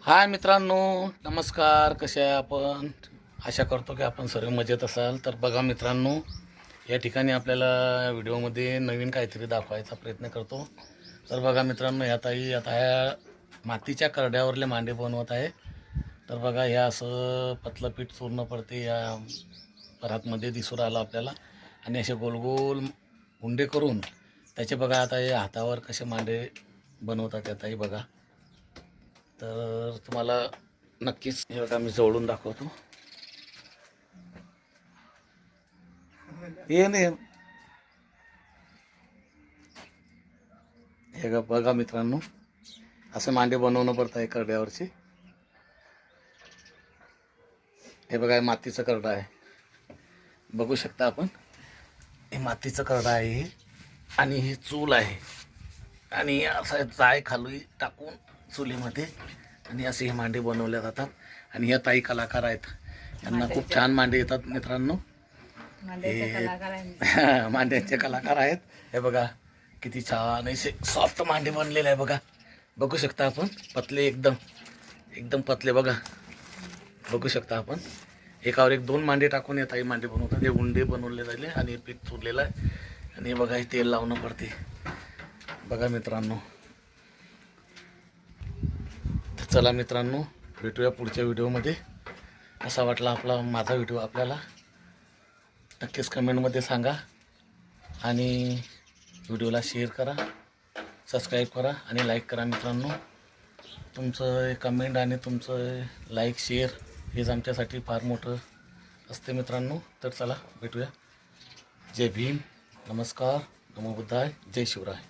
हाय मित्रांनो, नमस्कार. कसे आहे आपण? आशा करतो की आपण सर्व मजेत असाल. तर बघा मित्रांनो, या ठिकाणी आपल्याला व्हिडिओमध्ये नवीन काहीतरी दाखवायचा प्रयत्न करतो. तर बघा मित्रांनो, ह्या ताई आता ह्या मातीच्या करड्यावरले मांडे बनवत आहे. तर बघा, ह्या असं पतलं पीठ चूर्ण पडते या परातमध्ये दिसून राहिलं आपल्याला. आणि असे गोल गोल उंडे करून त्याचे बघा आता हे हातावर कसे मांडे बनवतात त्या ताई बघा. तर तुम्हाला नक्कीच हे बघा मी जवळून दाखवतो. हे नाही, हे बघा मित्रांनो, असे मांडे बनवणं पडतं आहे करड्यावरची. हे बघा, हे मातीचं करडं आहे, बघू शकता आपण. हे मातीचं करडं आहे हे, आणि ही चूल आहे. आणि असं जाय खाली टाकून चुलीमध्ये आणि असे हे मांडे बनवले जातात. आणि ह्या ताई कलाकार आहेत, यांना खूप छान मांडे येतात मित्रांनो. हे मांड्यांचे कलाकार आहेत. हे बघा किती छान असे सॉफ्ट मांडे बनलेले आहे बघा, बघू शकता आपण. पतले एकदम एकदम पतले बघा, बघू शकता आपण. एकावर एक दोन मांडे टाकून हे ताई मांडे बनवतात. हे उंडे बनवले जाईल आणि पीठ चुरलेलं आहे. आणि बघा, हे तेल लावणं पडते बघा मित्रांनो. तर चला मित्रांनो, भेटूया पुढच्या व्हिडिओमध्ये. कसा वाटला माझा व्हिडिओ आपल्याला नक्कीच कमेंटमध्ये सांगा. आणि व्हिडिओला शेअर करा, सबस्क्राईब करा आणि लाईक करा मित्रांनो. तुमचं कमेंट आणि तुमचं लाईक शेअर हेच आमच्यासाठी फार मोठं असते मित्रांनो. तर चला भेटूया. जय भीम, नमस्कार, नमो बुद्धाय, जय शिवराय.